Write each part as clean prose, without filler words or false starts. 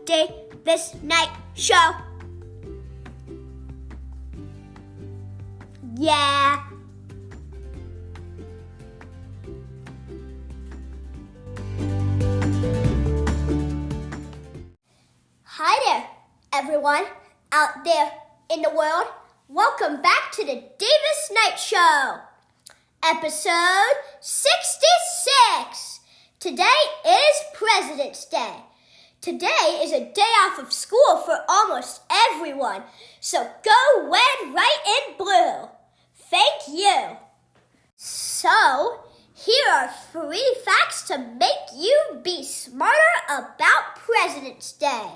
Davis Night Show. Yeah. Hi there, everyone out there in the world. Welcome back to the Davis Night Show, episode 66. Today is President's Day. Today is a day off of school for almost everyone, so go red, white, and blue. Thank you. So, here are 3 facts to make you be smarter about President's Day.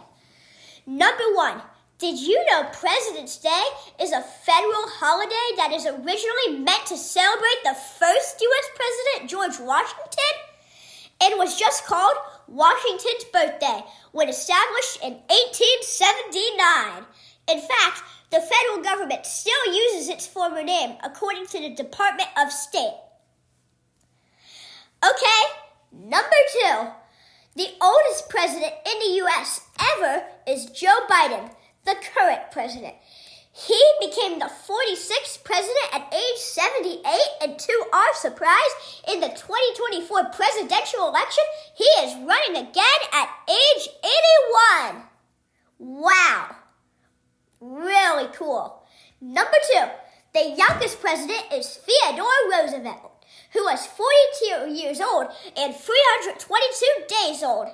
Number 1, did you know President's Day is a federal holiday that is originally meant to celebrate the first U.S. President, George Washington? It was just called Washington's birthday when established in 1879. In fact, the federal government still uses its former name according to the Department of State. Okay, number 2. The oldest president in the U.S. ever is Joe Biden, the current president. He became the 46th president at age 78, and to our surprise, in the 2024 presidential election, he is running again at age 81. Wow. Really cool. Number 2, the youngest president is Theodore Roosevelt, who was 42 years old and 322 days old.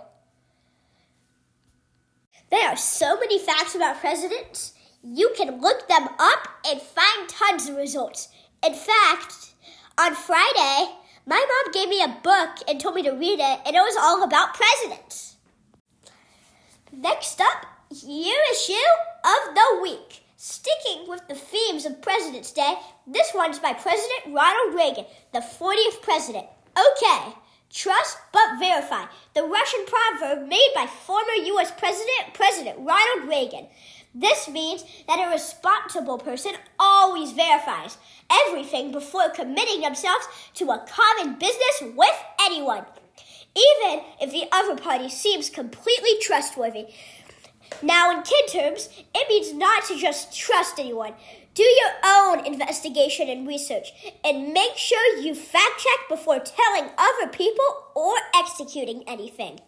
There are so many facts about presidents. You can look them up and find tons of results. In fact, on Friday, my mom gave me a book and told me to read it, and it was all about presidents. Next up, year issue of the week. Sticking with the themes of President's Day, this one's by President Ronald Reagan, the 40th president. Okay, trust but verify. The Russian proverb made by former U.S. President Ronald Reagan. This means that a responsible person always verifies everything before committing themselves to a common business with anyone, even if the other party seems completely trustworthy. Now, in kid terms, it means not to just trust anyone. Do your own investigation and research, and make sure you fact-check before telling other people or executing anything.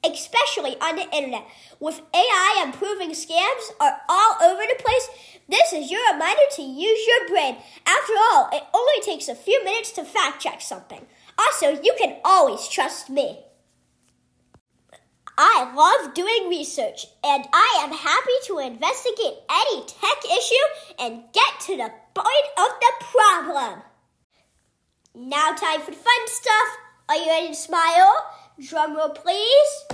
Especially on the internet, with AI improving scams are all over the place, this is your reminder to use your brain. After all, it only takes a few minutes to fact-check something. Also, you can always trust me. I love doing research, and I am happy to investigate any tech issue and get to the point of the problem. Now time for the fun stuff. Are you ready to smile? Drum roll, please.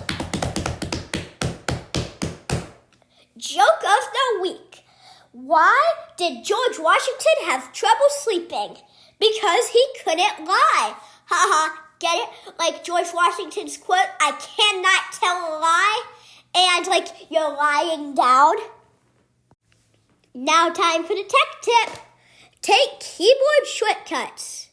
Joke of the week. Why did George Washington have trouble sleeping? Because he couldn't lie. Haha, get it? Like George Washington's quote, I cannot tell a lie. And like you're lying down. Now time for the tech tip. Take keyboard shortcuts.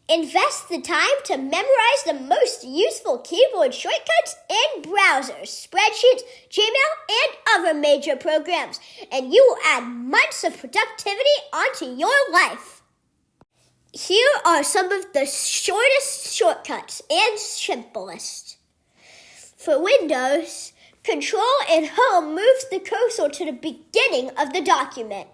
Invest the time to memorize the most useful keyboard shortcuts in browsers, spreadsheets, Gmail, and other major programs, and you will add months of productivity onto your life. Here are some of the shortest shortcuts and simplest. For Windows, Control and Home moves the cursor to the beginning of the document.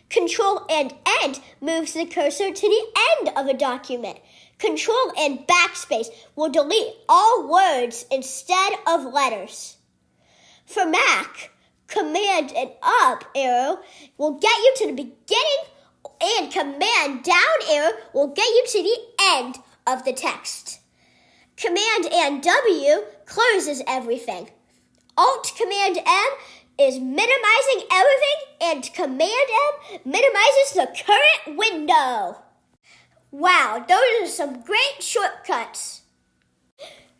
Control and End moves the cursor to the end of a document. Control and Backspace will delete all words instead of letters. For Mac, Command and Up arrow will get you to the beginning, and Command Down arrow will get you to the end of the text. Command and W closes everything. Alt Command M is minimizing everything, and Command M minimizes the current window. Wow, those are some great shortcuts.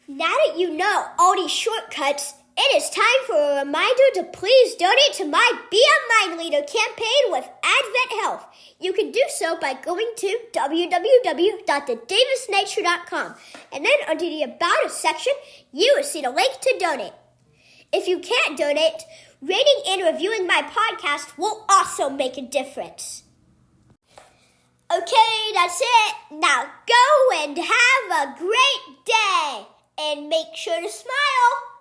Now that you know all these shortcuts, it is time for a reminder to please donate to my Be a Mind Leader campaign with Advent Health. You can do so by going to www.thedavisnightshow.com, and then under the About Us section, you will see the link to donate. If you can't donate, rating and reviewing my podcast will also make a difference. Okay, that's it. Now go and have a great day. And make sure to smile.